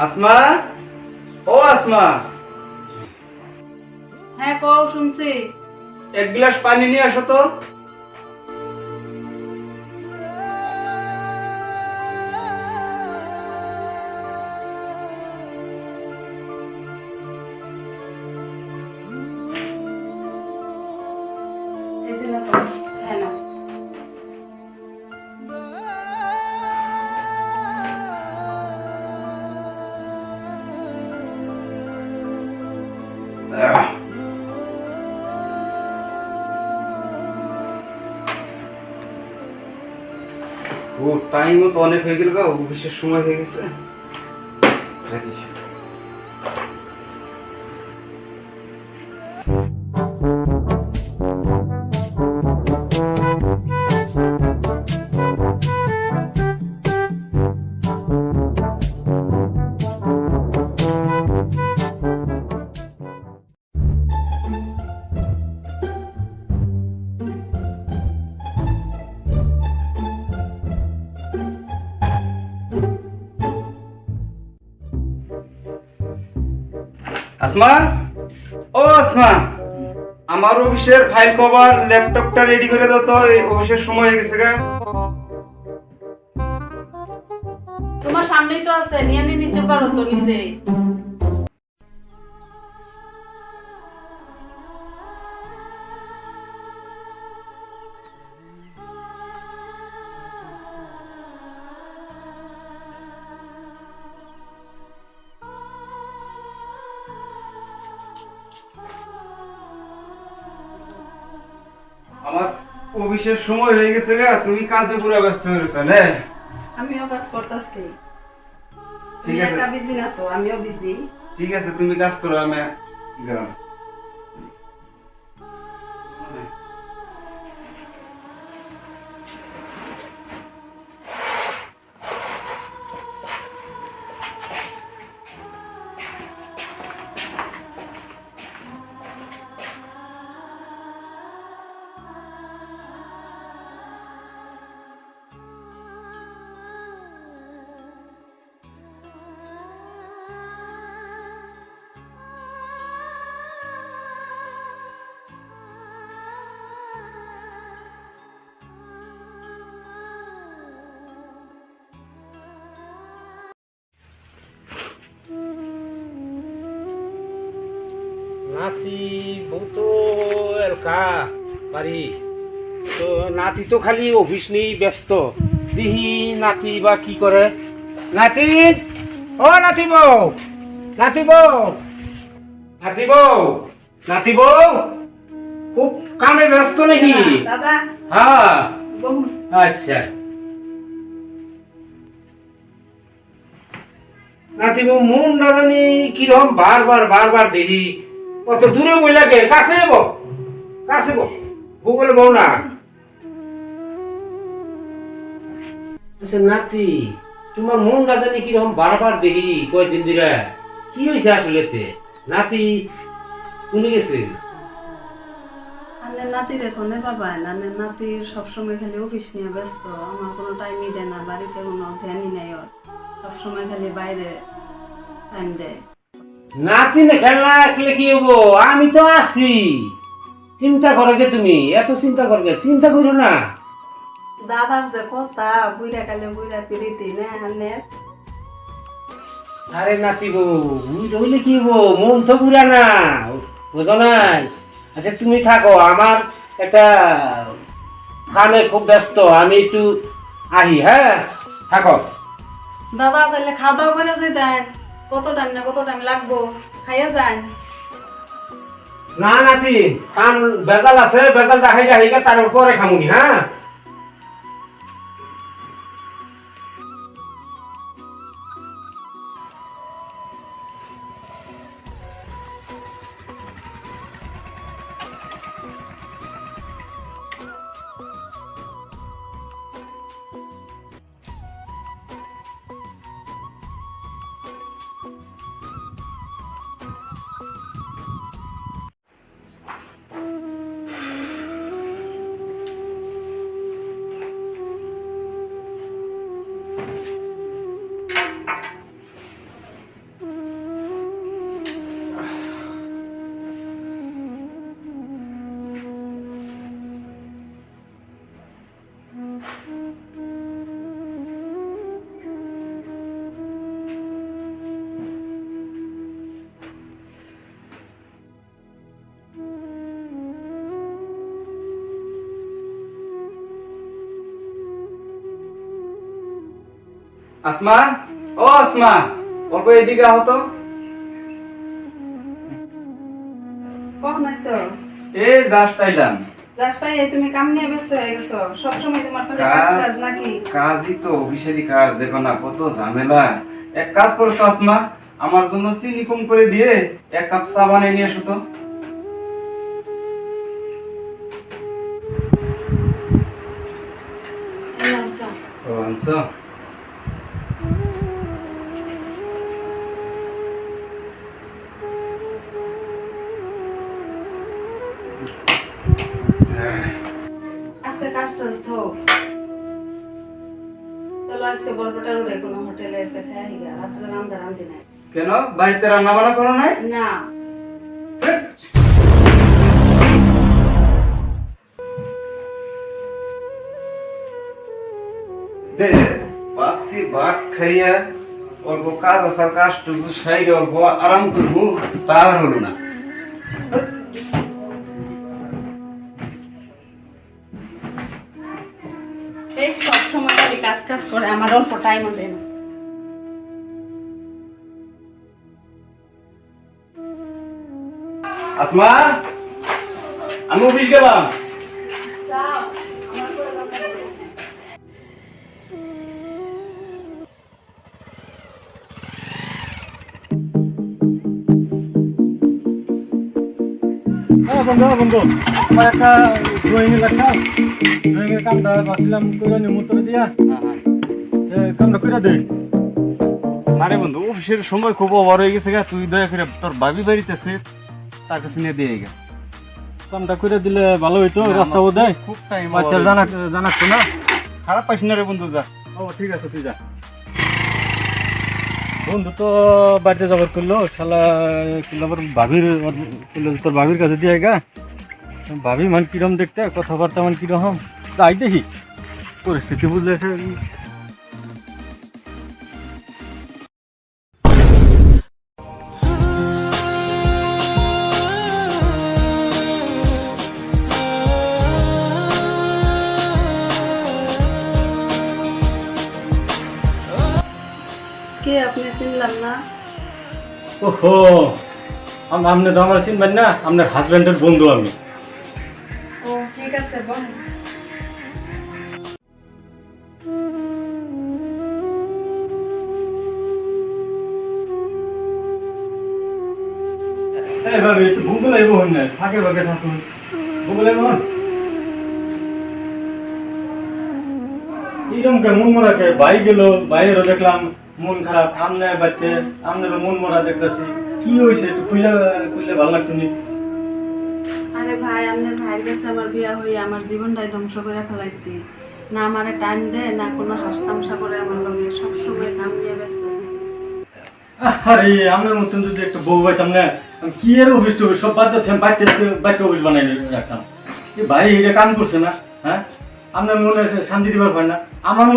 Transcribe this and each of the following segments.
আসমা, ও আসমা, হ্যাঁ কও শুনছি। এক গ্লাস পানি নিয়ে আসো তো। এই যে না তো, হ্যাঁ না। ও টাইমও তো অনেক হয়ে গেল গো, অফিসের সময় হয়ে গেছে। আসমা, ও আসমা, আমার অফিসের ফাইল কভার ল্যাপটপটা রেডি করে দাও তো, এই অফিসের সময় হয়ে গেছে গা। তোমার সামনেই তো আছে, নিয়ে নিতে পারো তো নিজেই। আমার অফিসের সময় হয়ে গেছে গা, তুমি কাজে পুরো ব্যস্ত হয়ে গেছো না? আমিও কাজ করতেছি। ঠিক তুমি আছে। একা বিজি না তো, আমিও বিজি। ঠিক আছে, তুমি কাজ করো, আমি গেলাম। নাতি বউ তো এলকা বাড়ি তো, নাতি তো খালি অফিস নিয়েই ব্যস্ত। দিহি নাতি বা কি করে। নাতি, ও নাতি বউ, নাতি বউ, নাতি বউ, নাতি বউ, খুব কামে ব্যস্ত নাকি? দাদা হ্যাঁ, বহু আচ্ছা। নাতি বউ মন না জানি কিরকম বারবার বারবার দেখি। কত দূরে বই লাগে, কাছে যাবো, কাছে বো, ভূগোলে বউ না। আচ্ছা নাতি, তোমার মন না জানি কিরকম বারবার দেখি কয়েকদিন ধরে। কি হয়েছে আসলে তে? নাতি কোনে গেছে? আনের নাতির এখনে বাবা, আনের নাতির সবসময় খালি অফিস নিয়ে ব্যস্ত। আমার কোনো টাইমই দেয় না, বাড়িতে কোনো ধ্যানই নাই ওর। সবসময় খালি বাইরে টাইম দেয়। নাতি না খেলনা রাখলে কি হবো? আমি তো আছি। চিন্তা করো গে তুমি, এত চিন্তা করো গে? চিন্তা করো না। দাদার যে কথা, বুইরা কালে বুইরা পিড়িতি না আনের। আরে নাতি গো, বুঝ হইলে কি হবো? মন তো বুড়া না, বুঝো নাই? আচ্ছা তুমি থাকো, আমার একটা কামে খুব ব্যস্ত, আমি একটু আহি। হ্যাঁ থাকো। দাদা তাহলে খাওয়া দাওয়া করে যাই দেন। কত টাইম না কত টাইম লাগবো, খাইয়া যান। না নাতি, কাম বেজাল আছে, বেজালটা হাইগা হাইগা তার পরে খামুনি। হ্যাঁ আসমা, ও আসমা, অল্প এদিকে হতো। কখন আইছো? এই জাস্ট আইলাম। জাস্টাই তুমি কাম নিয়ে ব্যস্ত হয়ে গেছো, সবসময় তোমার কাছে কাজ কাজ নাকি? কাজই তো, অফিসেরই কাজ, দেখো না কত ঝামেলা। এক কাজ করো তো আসমা, আমার জন্য চিনি কম করে দিয়ে 1 কাপ চা বানিয়ে নিয়ে এসো তো। এই নাও চা। ও আনছো? আজকে কাজটা হোক। চলো আজকে বরপটার উড়ে কোনো হোটেলে আজকে খাই হিগা, রাত্রে রান্না রান্ধি নাই। কেন বাড়িতে রান্না বান্না করো নাই? না, দে বাপসি ভাত খাইয়া অল্প কাজ আসার কাজটুকু সাইড অল্প আরাম করবো, তার হলো না। এই সবসময় খালি কাজ কাজ করে, আমার অল্প টাইমও দেয় না। আসমা, আমি অফিস গেলাম। যাও, আমার করে দাও। বন্ধু আমার একটা ড্রয়িং এর লাগছে, ড্রয়িং এর কামটা ভাবছিলাম করে নিমন্ত্রণ দিয়া কামটা করে দে। আরে বন্ধু, অফিসের সময় খুব ওভার হয়ে গেছে গা, তুই দয়া করে তোর ভাবি বাড়িতেছে তার কাছে নিয়ে দিয়ে গা। কামটা করে দিলে ভালো হইতো, রাস্তাও দেয় খুব টাইম বাচ্চার জানাচ্ছো না। খারাপ পাইস না রে বন্ধু, যা। ও ঠিক আছে তুই যা। বন্ধু তো বাড়িতে যাবার করলো, শালা করলো আবার ভাবির করলো, তোর ভাবির কাছে দিয়ে গা। ভাবি মান কিরম দেখতে, কথাবার্তা মান কিরকম, যাই দেখি পরিস্থিতি বুঝলে। কে আপনি চিনলাম না? ওহো, আপনি তো আমার চিনবেন না, আপনার হাজব্যান্ডের বন্ধু আমি। ও ঠিক আছে, বল। এই ভাবি একটু ভূগোল আইব হন না, ফাঁকে ফাঁকে থাকুন, ভূগোল আইব হন। এরকম কে মন মরা কে বাই গেল, বাইরেও দেখলাম মন খারাপ, আমনে বাড়িতে আপনারও মন মরা দেখতেছি, কি হয়েছে একটু খুলে খুললে ভালো লাগতো নি। আরে ভাই, আপনার ভাইয়ের কাছে আমার বিয়া হয়ে আমার জীবনটাই ধ্বংস করে ফেলাইছি। না আমারে টাইম দেয়, না কোনো হাসতামশা করে আমার লগে, সবসময় কাম নিয়ে ব্যস্ত থাকে। আরে আপনার মতন যদি একটা বউ পাইতাম না, আমি কি এর অফিস টফিস সব বাদ দিতাম, বাড়িতে অফিস বানাই রাখতাম। এই ভাই এটা কাম করছে না, হ্যাঁ আপনার মনে শান্তি দিবার পারে না। আমার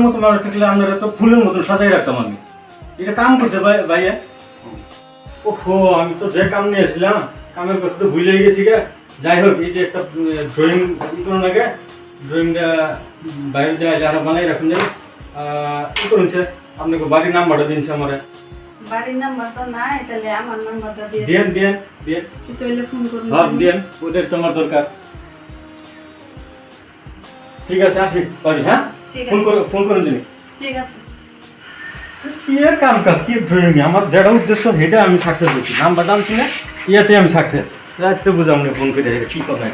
মতো মানুষ থাকলে আপনারা তো ফুলের মতন সাজাই রাখতাম আমি। এটা কাম করছে ভাইয়া। ওহো, আমি তো যে কাম নিয়েছিলাম, কামের কথা তো ভুলে গেছি গে। যাই হোক, এই যে একটা ড্রয়িং করুন আগে, ড্রয়িংটা বাইরে দেওয়া যারা বানাই রাখুন যাই। কি করুনছে আপনাকে বাড়ির নাম্বারটা দিনছে আমার। বাড়ির নাম্বার তো নাই, তাহলে আমার নাম্বারটা দিয়ে দেন কিছু হইলে ফোন করুন। দেন, ওদের তোমার দরকার। ঠিক আছে, আসি বাড়ি, হ্যাঁ ঠিক ফোন করুন দিন। ঠিক আছে। কি এর কাম কাজ, কি ড্রয়িং, আমার যেটা উদ্দেশ্য সেটা আমি সাকসেস হয়েছি, নাম্বারটা আনছি না, ইয়াতে আমি সাকসেস। রাখতে বুঝাম না ফোন করে, কি কথা।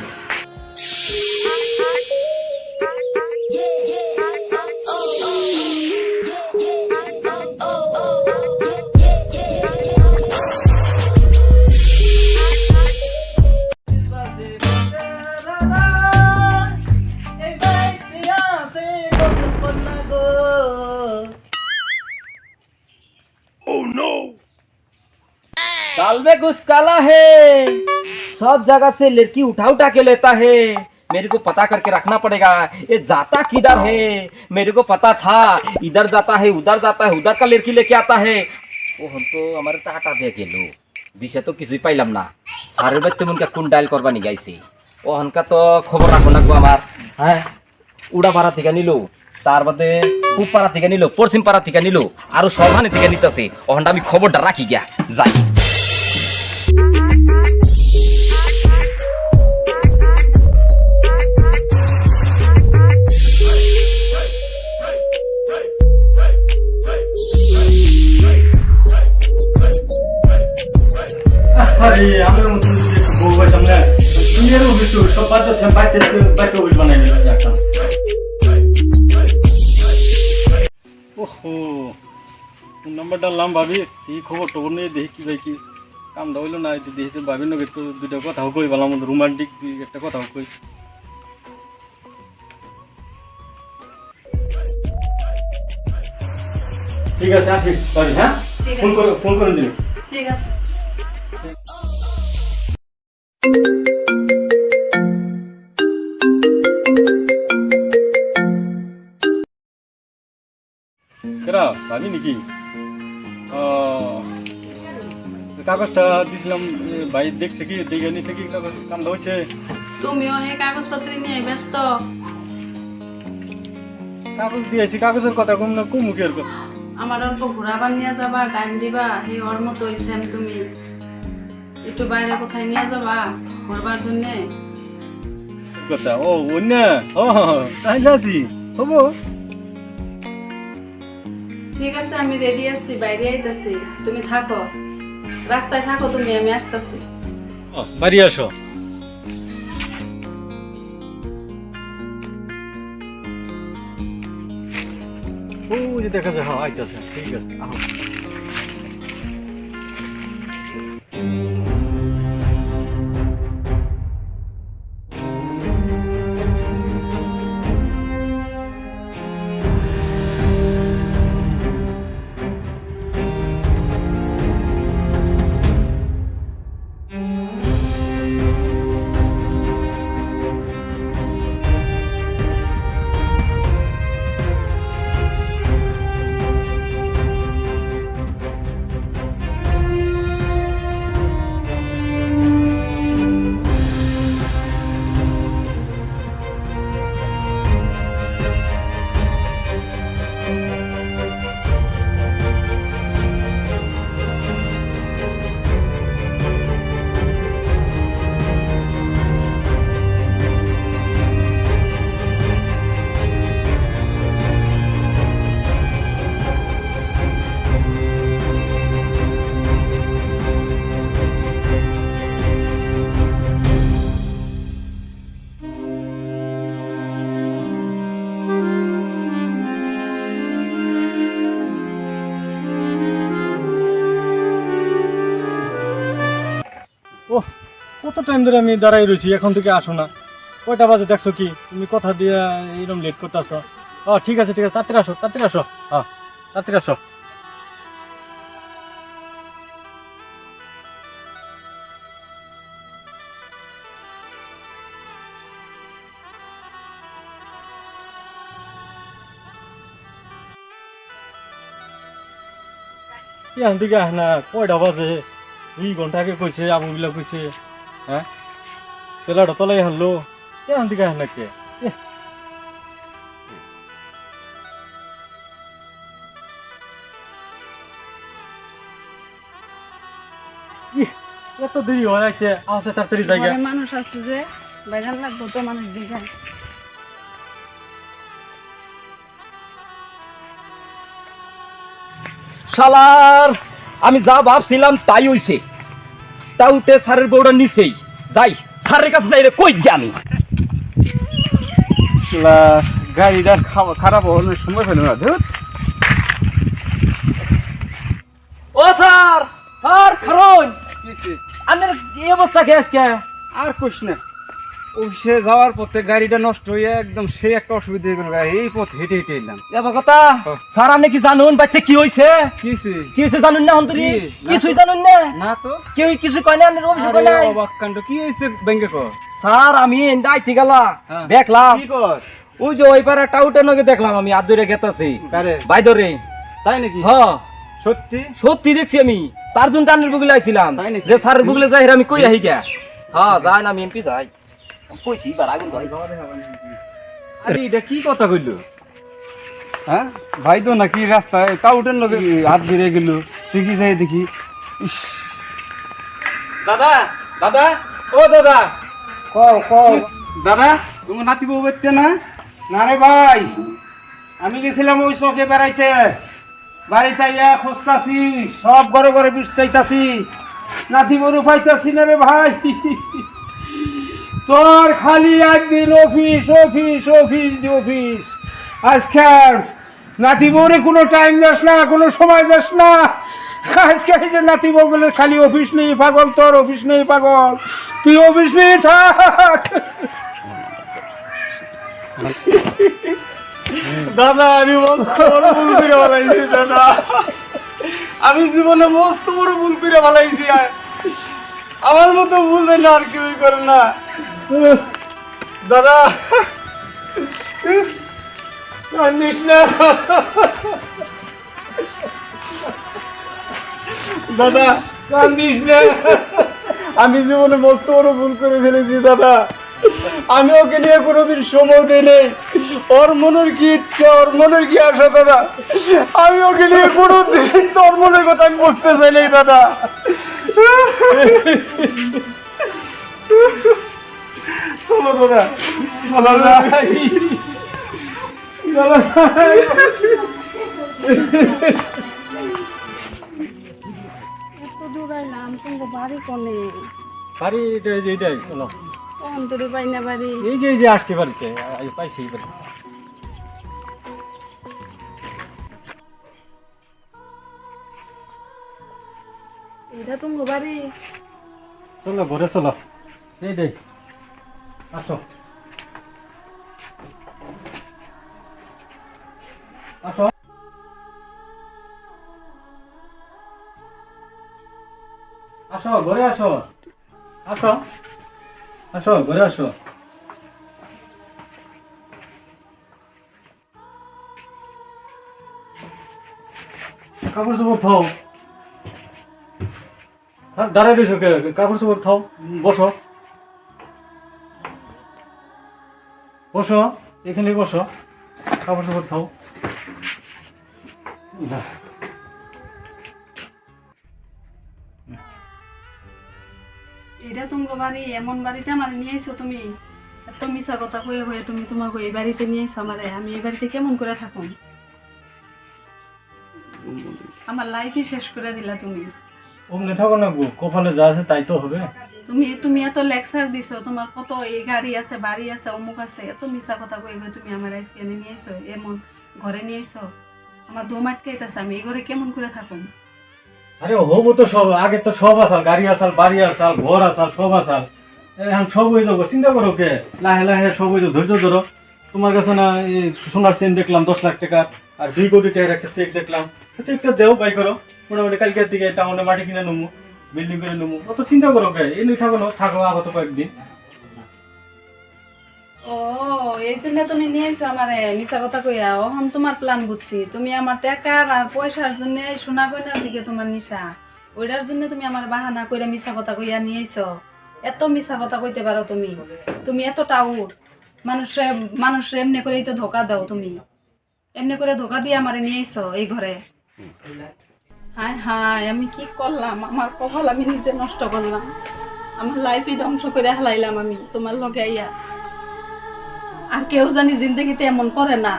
दाल में कुछ काला है, सब जगह से लड़की उठा उठा के लेता है। मेरे को पता करके रखना पड़ेगा, ये जाता किधर है। मेरे को पता था इधर जाता है, उधर जाता है, उधर का लड़की लेके आता है। वो हम तो हमारे टाटा दे गेलो, दिशा तो किसी पाइलाम ना। सारे बच्चे उनका कुन डायल करवा नहीं गाइसी। ओ हनका तो खबर राखो ना को हमार, हाँ उड़ा भाड़ा থেকে নিলো, তার বাদে পূব পাড়া থেকে নিল, পশ্চিম পাড়া থেকে নিল, আরো সবখানে থেকে নিতেছে। ওখানটা আমি খবরটা রাখি গিয়া যাই। আরে আমরা নতুন যদি একটু বউ পাইতাম না, কি এর অফিস সব বাদ দিয়ে বাইতে অফিস বানাই রাখতাম। ওহো, ফোন নাম্বারটা লাম ভাবি, কি খবর টবর নিয়ে দেখি কি ভাই কি কামটা হইলো না, দেখি ভাবি নগে একটু দুইটা কথাও কই ভালো মতো রোমান্টিক একটা কথাও কই। ঠিক আছে আসি ভাবি, হ্যাঁ ঠিক ফোন আছে। করে ফোন করে দিন। ঠিক আছে। কেরা ভাবি নাকি? কাগজটা দিছিলাম, ভাই দেখছে কি দেখে নিছে কি কাগজ কামটা হয়েছে? তুমিও এই কাগজপত্র নিয়ে ব্যস্ত। কাগজ দিয়েছি, কাগজের কথা কম না কম মুখের কথা। আমার অল্প ঘোরাবার নিয়ে যাবা, টাইম দিবা, হে ওর মতো সেম তুমি একটু বাইরে কোথায় নিয়ে যাবা ঘুরবার জন্যে। কথা ও অন্য তাই আছি হবো। ঠিক আছে, আমি রেডি আছি, বাইরে আইতাছি, তুমি থাকো, রাস্তায় থাকো তুমি, আমি আসতেছি। বাড়ি আসো। ও যে দেখা যায়, হ্যাঁ আইতাছে, ঠিক আছে আহ। ওহ, কত টাইম ধরে আমি দাঁড়াই রয়েছি, এখন থেকে আসো না। কয়টা বাজে দেখছো কি? তুমি কথা দিয়ে এরকম লেট করতেছো। ঠিক আছে ঠিক আছে, তাড়াতাড়ি আসো তাড়াতাড়ি আসো। হ্যাঁ তাড়াতাড়ি আসো। এখন থেকে আহ না, কয়টা বাজে? 2 ঘন্টা আগে কইছে, আবুগুলা কইছে। হ্যাঁ তেলাটা তলাই হারলো, এখন থেকে আহ না কে? এত দেরি হয় আইতে, আসে তাড়াতাড়ি জায়গা। ঘরে মানুষ আছে যে, বাইরে লাগবো তো মানুষ দিকে। শালার আমি যা ভাবছিলাম তাই হইছে। তা উঠে স্যারের বউটা নিচেই যাই, স্যারের কাছে যাই রে, কই জ্ঞানী গাড়িটা খারাপ হওয়ার সময় পেল না। ও স্যার, স্যার খারুন, আপনার এই অবস্থা কে আজকে? আর কইস না, অফিসে যাওয়ার পথে গাড়িটা নষ্ট হয়ে একদম সেই একটা অসুবিধা হয়ে গেল। এই পথ হেঁটে হেঁটে এলাম। এবার কথা স্যার, আপনি কি জানুন বাচ্চা কি হইছে? কি হইছে জানুন না? হন্তরি কি? কিছুই জানুন না? না তো। কেউ কিছু কয় না? আপনার অফিসে কয় নাই? অবাক কাণ্ড, কি হয়েছে ব্যাংকে কর? স্যার আমি এন্ডা আইতে গেলাম, হ্যাঁ। দেখলাম কি কর? ওই যে ওই পারে টাউটে নগে দেখলাম আমি আদরে গেতাছি কারে? বাইদরে। তাই নাকি? হ্যাঁ সত্যি? সত্যি দেখছি আমি, তার জন্য টানের বুগলে আইছিলাম তাই নাকি? যে স্যারের বুগলে যাই আমি কই আহি গা। হ্যাঁ যাই না, আমি এমপি যাই কইছি বার আগুন ধরে। আরে এটা কি কথা কইলো? হ্যাঁ ভাই তো নাকি রাস্তায় কাউটের লোকে হাত ধরে গেল, দেখি যাই দেখি। ইস, দাদা দাদা ও দাদা কও কও। দাদা তুমি নাতি বউ বেরতে না? না রে ভাই, আমি গেছিলাম ওই চকে বেড়াইতে, বাড়িতে ইয়া খুঁজতাছি, সব ঘরে ঘরে বিচাইতাছি, নাতি বউ পাইতাছি না রে ভাই। তোর খালি একদিন অফিস অফিস অফিস অফিস, আজকাল নাতি বউরে কোনো টাইম দাস না, কোনো সময় দাস না। আজকে এই যে নাতি বউ বলে খালি অফিস নেই পাগল, তোর অফিস নেই পাগল, তুই অফিস নেই থাক। দাদা আমি মস্ত বড় ভুল করে ফেলাইছি দাদা, আমি জীবনে মস্ত বড় ভুল করে ফেলাইছি। আমার মতো ভুল যেন আর কেউই করে না দাদা। কান্দিস না দাদা কান্দিস না, আমি জীবনে মস্ত বড় ভুল করে ফেলেছি দাদা। আমি ওকে নিয়ে কোনোদিন সময় দিই নেই, ওর মনের কি ইচ্ছা, ওর মনের কি আশা দাদা, আমি ওকে নিয়ে কোনোদিন তোর মনের কথা আমি বুঝতে চাই নাই দাদা। চলো দাদা, চলো যাই। এত দূর আইলাম, তোমার বাড়ি কোনে? বাড়ি এইটাই চলো। কোন দূরে পাই না বাড়ি? এই যে আসছি বাড়িতে, পাইছি বাড়ি। এটা তোমার বাড়ি? চলো ঘরে চলো, এইটাই আসো আসো আসো ঘরে আসো, আসো আসো ঘরে আসো। কাপড় চোপড় থাও, দাঁড়াই রয়েছো কে? কাপড় চোপড় থাও, বসো বসো, এখানে বসো, কাপড় চোপড় থাও। এটা তোমার বাড়ি? এমন বাড়িতে আমার নিয়ে এসো তুমি? এত মিশা কথা হয়ে হয়ে তুমি তোমাকে এই বাড়িতে নিয়ে এসো আমারে, আমি এই বাড়িতে কেমন করে থাকুন? আমার লাইফই শেষ করে দিলা তুমি। অমনি থাকো না গো, কপালে যা আছে তাই তো হবে। তুমি তুমি এত লেকচার দিছো, তোমার কত এই গাড়ি আছে, বাড়ি আছে, অমুক আছে, এত মিশা কথা কই গো তুমি আমার আজকে এনে নিয়ে এসো, এমন ঘরে নিয়ে এসো। আমার দম আটকাইতেছে, আমি এই ঘরে কেমন করে থাকুন? আরে হবো তো সব, আগে তো সব আসাল, গাড়ি আসাল, বাড়ি আসাল, ঘর আসাল, সব আসাল, এখন সব হয়ে যাবো, চিন্তা করো কে? লাহে লাহে সব হয়ে যাবো, ধৈর্য ধরো। তোমার কাছে না এই সোনার চেন দেখলাম 10 লাখ টাকা, আর 2 কোটি টাকার একটা চেক দেখলাম, চেকটা দেও, বাই করো। মোটামুটি কালকের দিকে টাউনে মাটি কিনে নেবো, বিল্ডিং করে নেবো, অত চিন্তা করো কে? এমনি থাকো না, থাকো আগত কয়েকদিন। ও এই জন্য তুমি নিয়ে এসো আমারে মিশা কথা কইয়া? ওহন তোমার প্ল্যান বুঝছি, তুমি আমার টাকার আর পয়সার জন্য, সোনা গয়নার দিকে তোমার নিশা, ওইটার জন্য তুমি আমার বাহানা কইরা মিশা কথা কইয়া নিয়ে এসো। এত মিশা কথা কইতে পারো তুমি? তুমি এত টাউট, মানুষে এমনি করেই তো ধোকা দাও তুমি, এমনি করে ধোকা দিয়ে আমারে নিয়ে এসো এই ঘরে। হায় হায়, আমি কি করলাম? আমার কপাল আমি নিজে নষ্ট করলাম, আমার লাইফই ধ্বংস করে হালাইলাম আমি তোমার লগে আইয়া। আর কেউ জানি জিন্দগিতে এমন করে না।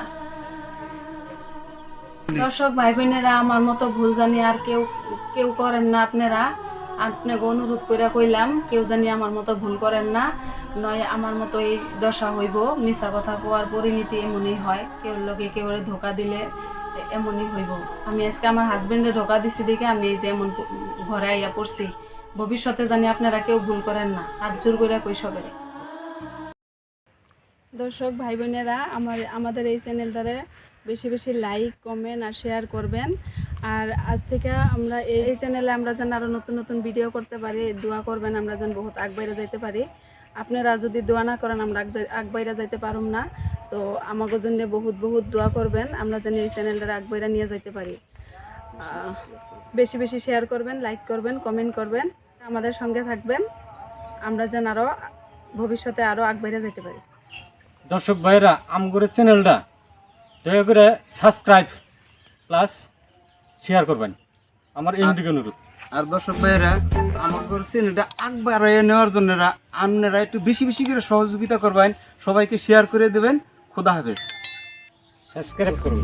দর্শক ভাই বোনেরা, আমার মতো ভুল জানি আর কেউ কেউ করেন না আপনারা। আপনাকে অনুরোধ করে কইলাম, কেউ জানি আমার মতো ভুল করেন না, নয় আমার মতো এই দশা হইব। মিশা কথা কোয়ার পরিণতি এমনই হয়, কেউ লগে কেউ ধোকা দিলে এমনই হইব। আমি আজকে আমার হাজবেন্ডে ধোকা দিছি দেখে আমি এই যে এমন ঘরে আইয়া পড়ছি। ভবিষ্যতে জানি আপনারা কেউ ভুল করেন না, হাত জোর করে কই সবেরে। দর্শক ভাই বোনেরা, আমাদের এই চ্যানেলটারে বেশি বেশি লাইক, কমেন্ট আর শেয়ার করবেন। আর আজ থেকে আমরা এই চ্যানেলে আমরা যেন আরও নতুন নতুন ভিডিও করতে পারি, দোয়া করবেন আমরা যেন বহুত আগবাইরে যাইতে পারি। আপনারা যদি দোয়া না করেন আমরা আগবাইরা যাইতে পারুম না। তো আমাদের জন্য বহুত বহুত দোয়া করবেন, আমরা যেন এই চ্যানেলটা আগবাইরা নিয়ে যাইতে পারি। বেশি বেশি শেয়ার করবেন, লাইক করবেন, কমেন্ট করবেন, আমাদের সঙ্গে থাকবেন, আমরা যেন আরও ভবিষ্যতে আরও আগবাইরা যাইতে পারি। দর্শক ভাইরা, আমগরের চ্যানেলটা দয়া করে সাবস্ক্রাইব প্লাস শেয়ার করবেন আমার এই অনুরোধ। আর দর্শক ভাইয়েরা আমাদের চ্যানেলটা আগবাড়িয়ে নেওয়ার জন্য আপনারা একটু বেশি বেশি করে সহযোগিতা করবেন, সবাইকে শেয়ার করে দেবেন। খোদা হাফেজ। সাবস্ক্রাইব করুন।